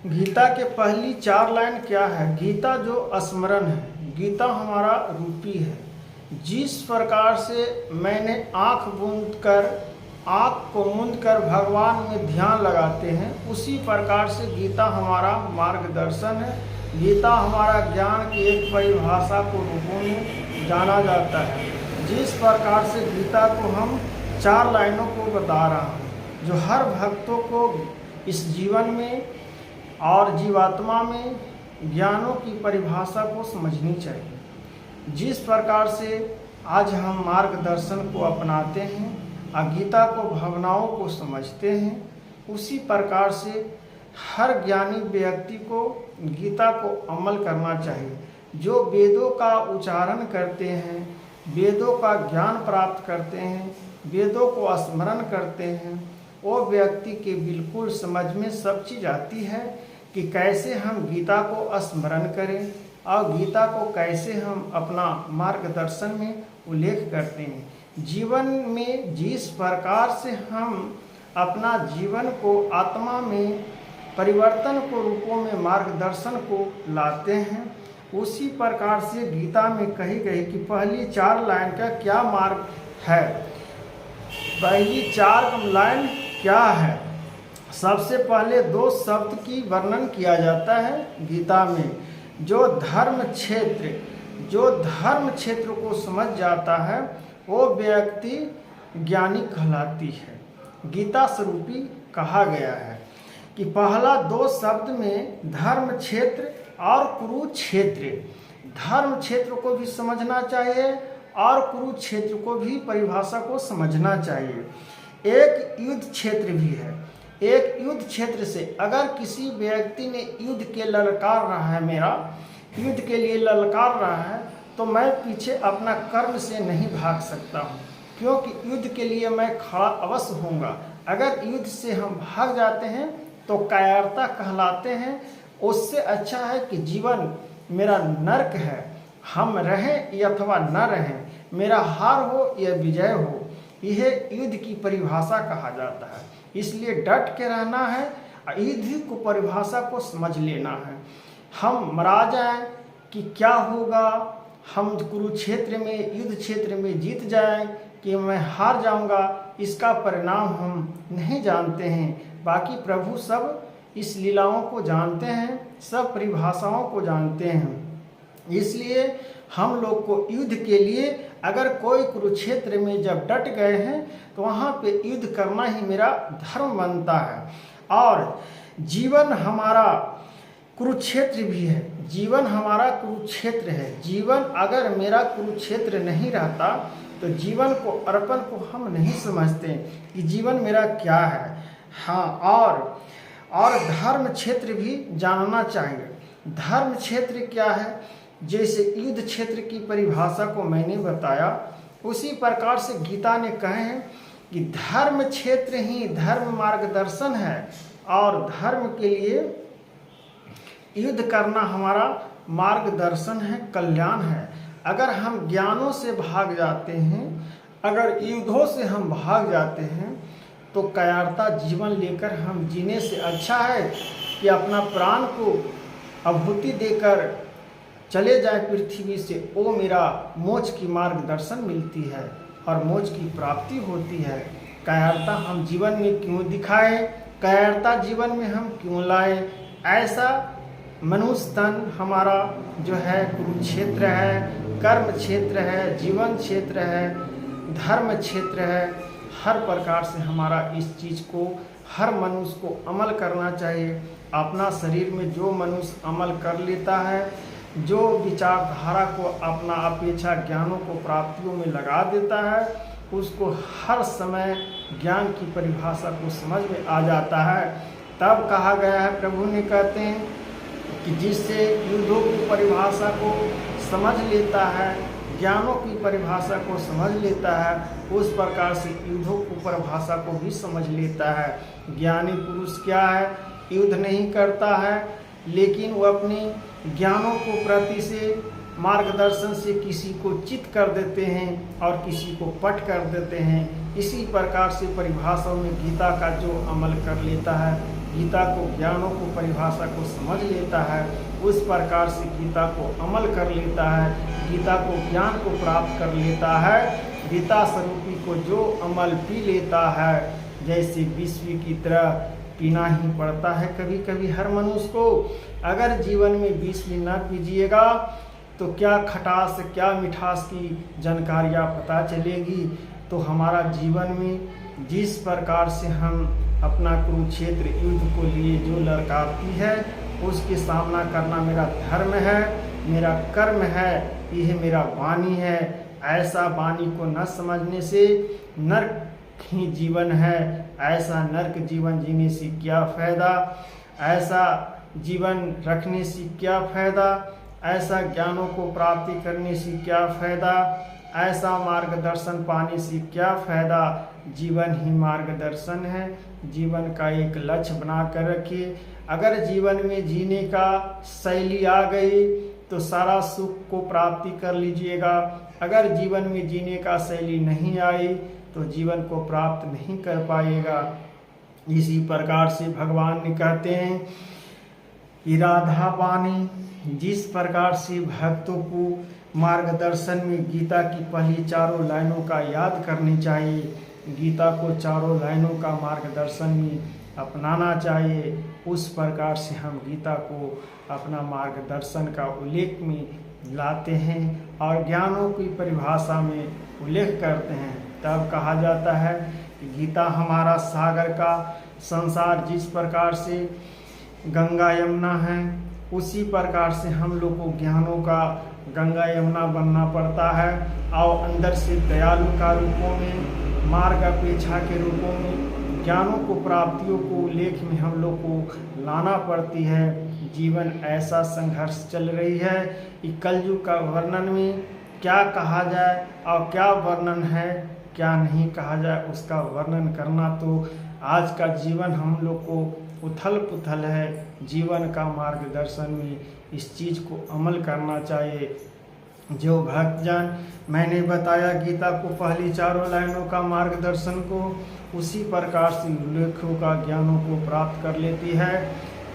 गीता के पहली 4 लाइन क्या है? गीता जो स्मरण है, गीता हमारा रूपी है। जिस प्रकार से मैंने आँख को मूंद कर भगवान में ध्यान लगाते हैं, उसी प्रकार से गीता हमारा मार्गदर्शन है। गीता हमारा ज्ञान की एक परिभाषा को रूपों में जाना जाता है। जिस प्रकार से गीता को हम 4 लाइनों को बता रहा हूँ, जो हर भक्तों को इस जीवन में और जीवात्मा में ज्ञानों की परिभाषा को समझनी चाहिए। जिस प्रकार से आज हम मार्गदर्शन को अपनाते हैं और गीता को भावनाओं को समझते हैं, उसी प्रकार से हर ज्ञानी व्यक्ति को गीता को अमल करना चाहिए। जो वेदों का उच्चारण करते हैं, वेदों का ज्ञान प्राप्त करते हैं, वेदों को स्मरण करते हैं, वो व्यक्ति के बिल्कुल समझ में सब चीज़ आती है कि कैसे हम गीता को स्मरण करें और गीता को कैसे हम अपना मार्गदर्शन में उल्लेख करते हैं। जीवन में जिस प्रकार से हम अपना जीवन को आत्मा में परिवर्तन को रूपों में मार्गदर्शन को लाते हैं, उसी प्रकार से गीता में कही गई कि पहली 4 लाइन का क्या मार्ग है। पहली 4 लाइन क्या है? सबसे पहले 2 शब्द की वर्णन किया जाता है गीता में। जो धर्म क्षेत्र को समझ जाता है, वो व्यक्ति ज्ञानी कहलाती है। गीता स्वरूपी कहा गया है कि पहला 2 शब्द में धर्म क्षेत्र और कुरुक्षेत्र, धर्म क्षेत्र को भी समझना चाहिए और कुरुक्षेत्र को भी परिभाषा को समझना चाहिए। एक युद्ध क्षेत्र भी है। एक युद्ध क्षेत्र से अगर किसी व्यक्ति ने युद्ध के ललकार रहा है, मेरा युद्ध के लिए ललकार रहा है, तो मैं पीछे अपना कर्म से नहीं भाग सकता हूँ, क्योंकि युद्ध के लिए मैं खड़ा अवश्य होऊंगा। अगर युद्ध से हम भाग जाते हैं तो कायरता कहलाते हैं। उससे अच्छा है कि जीवन मेरा नर्क है, हम रहें अथवा न रहें, मेरा हार हो या विजय हो, यह युद्ध की परिभाषा कहा जाता है। इसलिए डट के रहना है, युद्ध को परिभाषा को समझ लेना है। हम मरा जाएं कि क्या होगा, हम कुरुक्षेत्र में युद्ध क्षेत्र में जीत जाएं कि मैं हार जाऊंगा, इसका परिणाम हम नहीं जानते हैं। बाकी प्रभु सब इस लीलाओं को जानते हैं, सब परिभाषाओं को जानते हैं। इसलिए हम लोग को युद्ध के लिए अगर कोई कुरुक्षेत्र में जब डट गए हैं तो वहाँ पे युद्ध करना ही मेरा धर्म बनता है। और जीवन हमारा कुरुक्षेत्र भी है, जीवन हमारा कुरुक्षेत्र है। जीवन अगर मेरा कुरुक्षेत्र नहीं रहता तो जीवन को अर्पण को हम नहीं समझते कि जीवन मेरा क्या है। हाँ, और धर्म क्षेत्र भी जानना चाहिए। धर्म क्षेत्र क्या है? जैसे युद्ध क्षेत्र की परिभाषा को मैंने बताया, उसी प्रकार से गीता ने कहे हैं कि धर्म क्षेत्र ही धर्म मार्गदर्शन है और धर्म के लिए युद्ध करना हमारा मार्गदर्शन है, कल्याण है। अगर हम ज्ञानों से भाग जाते हैं, अगर युद्धों से हम भाग जाते हैं, तो कायरता जीवन लेकर हम जीने से अच्छा है कि अपना प्राण को आहुति देकर चले जाए पृथ्वी से। वो मेरा मोक्ष की मार्गदर्शन मिलती है और मोक्ष की प्राप्ति होती है। कायरता हम जीवन में क्यों दिखाएं, कायरता जीवन में हम क्यों लाएं? ऐसा मनुष्य तन हमारा जो है कुरुक्षेत्र है, कर्म क्षेत्र है, जीवन क्षेत्र है, धर्म क्षेत्र है। हर प्रकार से हमारा इस चीज़ को हर मनुष्य को अमल करना चाहिए। अपना शरीर में जो मनुष्य अमल कर लेता है, जो विचारधारा को अपना अपेक्षा ज्ञानों को प्राप्तियों में लगा देता है, उसको हर समय ज्ञान की परिभाषा को समझ में आ जाता है। तब कहा गया है, प्रभु ने कहते हैं कि जिससे युद्धों की परिभाषा को समझ लेता है, ज्ञानों की परिभाषा को समझ लेता है, उस प्रकार से युद्धों की परिभाषा को भी समझ लेता है। ज्ञानी पुरुष क्या है? युद्ध नहीं करता है, लेकिन वो अपने ज्ञानों को प्रति से मार्गदर्शन से किसी को चित कर देते हैं और किसी को पट कर देते हैं। इसी प्रकार से परिभाषाओं में गीता का जो अमल कर लेता है गीता को, ज्ञानों को, परिभाषा को समझ लेता है, उस प्रकार से गीता को अमल कर लेता है, गीता को, ज्ञान को प्राप्त कर लेता है, गीता स्वरूपी को जो अमल पी लेता है, जैसे विश्व की तरह पीना ही पड़ता है कभी कभी हर मनुष्य को। अगर जीवन में विश्व न पीजिएगा तो क्या खटास, क्या मिठास की जानकारियाँ पता चलेगी। तो हमारा जीवन में जिस प्रकार से हम अपना कुरुक्षेत्र युद्ध को लिए जो लड़काती है, उसके सामना करना मेरा धर्म है, मेरा कर्म है, यह मेरा वाणी है। ऐसा वाणी को न समझने से नर्क ही जीवन है। ऐसा नर्क जीवन जीने से क्या फायदा, ऐसा जीवन रखने से क्या फायदा, ऐसा ज्ञानों को प्राप्ति करने से क्या फायदा, ऐसा मार्गदर्शन पाने से क्या फायदा। जीवन ही मार्गदर्शन है। जीवन का एक लक्ष्य बना कर रखिए। अगर जीवन में जीने का शैली आ गई तो सारा सुख को प्राप्ति कर लीजिएगा। अगर जीवन में जीने का शैली नहीं आई तो जीवन को प्राप्त नहीं कर पाएगा। इसी प्रकार से भगवान ने कहते हैं कि राधा वाणी जिस प्रकार से भक्तों को मार्गदर्शन में गीता की पहली चारों लाइनों का याद करनी चाहिए, गीता को चारों लाइनों का मार्गदर्शन में अपनाना चाहिए, उस प्रकार से हम गीता को अपना मार्गदर्शन का उल्लेख में लाते हैं और ज्ञानों की परिभाषा में उल्लेख करते हैं। तब कहा जाता है कि गीता हमारा सागर का संसार जिस प्रकार से गंगा यमुना है, उसी प्रकार से हम लोग को ज्ञानों का गंगा यमुना बनना पड़ता है और अंदर से दयालु का रूपों में, मार्ग अपेक्षा के रूपों में ज्ञानों को, प्राप्तियों को उल्लेख में हम लोग को लाना पड़ती है। जीवन ऐसा संघर्ष चल रही है कि कलयुग का वर्णन में क्या कहा जाए और क्या वर्णन है, क्या नहीं कहा जाए, उसका वर्णन करना तो आज का जीवन हम लोग को उथल पुथल है। जीवन का मार्गदर्शन में इस चीज़ को अमल करना चाहिए। जो भक्तजन मैंने बताया गीता को पहली चारों लाइनों का मार्गदर्शन को उसी प्रकार से उल्लेखों का ज्ञानों को प्राप्त कर लेती है,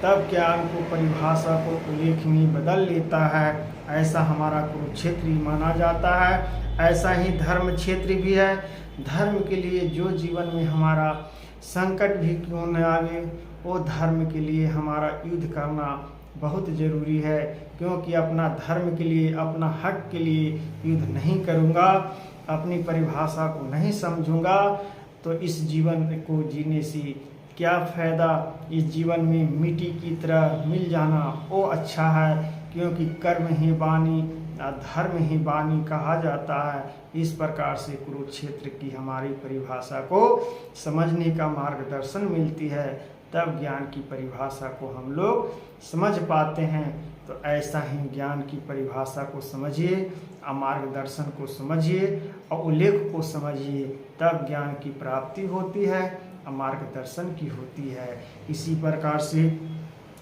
तब ज्ञान को, परिभाषा को उल्लेख में बदल लेता है। ऐसा हमारा कुरुक्षेत्र माना जाता है। ऐसा ही धर्म क्षेत्र भी है। धर्म के लिए जो जीवन में हमारा संकट भी क्यों न आवे, वो धर्म के लिए हमारा युद्ध करना बहुत ज़रूरी है। क्योंकि अपना धर्म के लिए, अपना हक के लिए युद्ध नहीं करूँगा, अपनी परिभाषा को नहीं समझूंगा, तो इस जीवन को जीने से क्या फ़ायदा। इस जीवन में मिट्टी की तरह मिल जाना वो अच्छा है। क्योंकि कर्म ही वाणी, धर्म ही वाणी कहा जाता है। इस प्रकार से कुरुक्षेत्र की हमारी परिभाषा को समझने का मार्गदर्शन मिलती है, तब ज्ञान की परिभाषा को हम लोग समझ पाते हैं। तो ऐसा ही ज्ञान की परिभाषा को समझिए और मार्गदर्शन को समझिए और उल्लेख को समझिए, तब ज्ञान की प्राप्ति होती है और मार्गदर्शन की होती है। इसी प्रकार से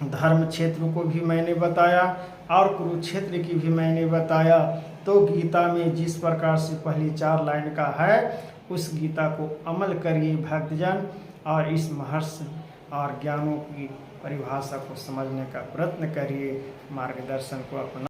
धर्म क्षेत्र को भी मैंने बताया और कुरुक्षेत्र की भी मैंने बताया। तो गीता में जिस प्रकार से पहली 4 लाइन का है, उस गीता को अमल करिए भक्तजन, और इस महर्षि और ज्ञानों की परिभाषा को समझने का प्रयत्न करिए, मार्गदर्शन को अपना